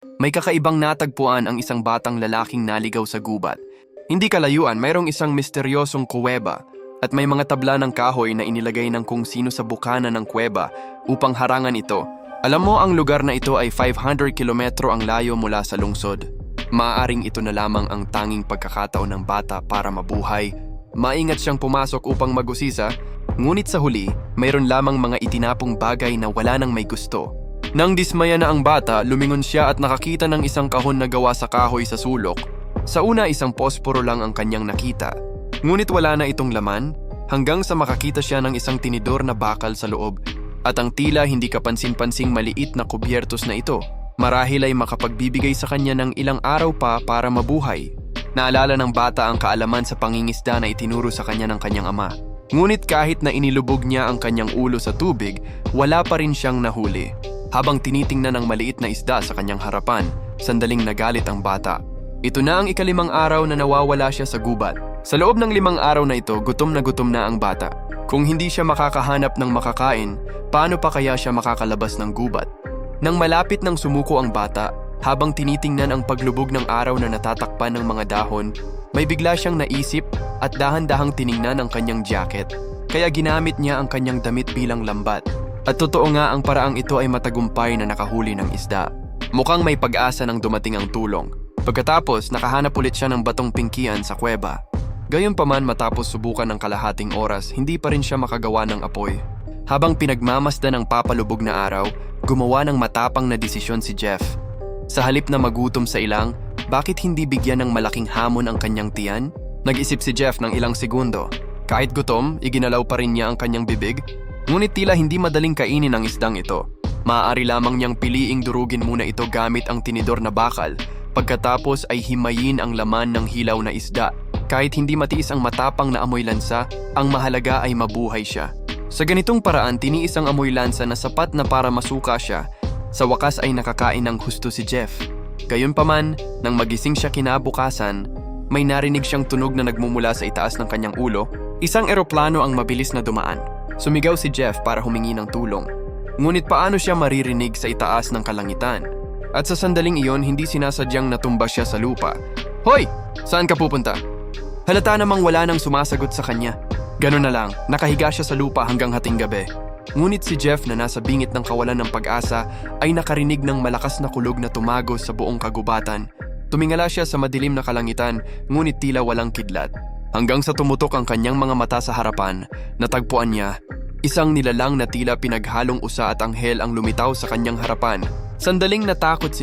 May kakaibang natagpuan ang isang batang lalaking naligaw sa gubat. Hindi kalayuan, mayroong isang misteryosong kuweba at may mga tabla ng kahoy na inilagay ng kung sino sa bukana ng kuweba upang harangan ito. Alam mo, ang lugar na ito ay 500 kilometro ang layo mula sa lungsod. Maaaring ito na lamang ang tanging pagkakataon ng bata para mabuhay. Maingat siyang pumasok upang magusisa, ngunit sa huli, mayroon lamang mga itinapong bagay na wala nang may gusto. Nang dismaya na ang bata, lumingon siya at nakakita ng isang kahon na gawa sa kahoy sa sulok. Sa una, isang posporo lang ang kanyang nakita. Ngunit wala na itong laman, hanggang sa makakita siya ng isang tinidor na bakal sa loob. At ang tila hindi kapansin-pansing maliit na kubyertos na ito, marahil ay makapagbibigay sa kanya ng ilang araw pa para mabuhay. Naalala ng bata ang kaalaman sa pangingisda na itinuro sa kanya ng kanyang ama. Ngunit kahit na inilubog niya ang kanyang ulo sa tubig, wala pa rin siyang nahuli. Habang tinitingnan ng maliit na isda sa kanyang harapan, sandaling nagalit ang bata. Ito na ang ika-5 araw na nawawala siya sa gubat. Sa loob ng 5 araw na ito, gutom na ang bata. Kung hindi siya makakahanap ng makakain, paano pa kaya siya makakalabas ng gubat? Nang malapit ng sumuko ang bata, habang tinitingnan ang paglubog ng araw na natatakpan ng mga dahon, may bigla siyang naisip at dahan-dahang tiningnan ang kanyang jacket. Kaya ginamit niya ang kanyang damit bilang lambat. At totoo nga, ang paraang ito ay matagumpay na nakahuli ng isda. Mukhang may pag-asa nang dumating ang tulong. Pagkatapos, nakahanap ulit siya ng batong pingkian sa kuweba. Gayunpaman, matapos subukan ng kalahating oras, hindi pa rin siya makagawa ng apoy. Habang pinagmamasdan ng papalubog na araw, gumawa ng matapang na desisyon si Jeff. Sa halip na magutom sa ilang, bakit hindi bigyan ng malaking hamon ang kanyang tiyan? Nag-isip si Jeff ng ilang segundo. Kahit gutom, iginalaw pa rin niya ang kanyang bibig. Ngunit tila hindi madaling kainin ang isdang ito. Maaari lamang niyang piliing durugin muna ito gamit ang tinidor na bakal. Pagkatapos ay himayin ang laman ng hilaw na isda. Kahit hindi matiis ang matapang na amoy lansa, ang mahalaga ay mabuhay siya. Sa ganitong paraan, tiniis ang amoy lansa na sapat na para masuka siya. Sa wakas ay nakakain ng husto si Jeff. Gayunpaman, nang magising siya kinabukasan, may narinig siyang tunog na nagmumula sa itaas ng kanyang ulo. Isang eroplano ang mabilis na dumaan. Sumigaw si Jeff para humingi ng tulong. Ngunit paano siya maririnig sa itaas ng kalangitan? At sa sandaling iyon, hindi sinasadyang natumba siya sa lupa. Hoy! Saan ka pupunta? Halata namang wala nang sumasagot sa kanya. Ganun na lang, nakahiga siya sa lupa hanggang hating gabi. Ngunit si Jeff na nasa bingit ng kawalan ng pag-asa ay nakarinig ng malakas na kulog na tumagos sa buong kagubatan. Tumingala siya sa madilim na kalangitan, ngunit tila walang kidlat. Hanggang sa tumutok ang kanyang mga mata sa harapan, natagpuan niya isang nilalang na tila pinaghalong usa at anghel ang lumitaw sa kanyang harapan. Sandaling natakot si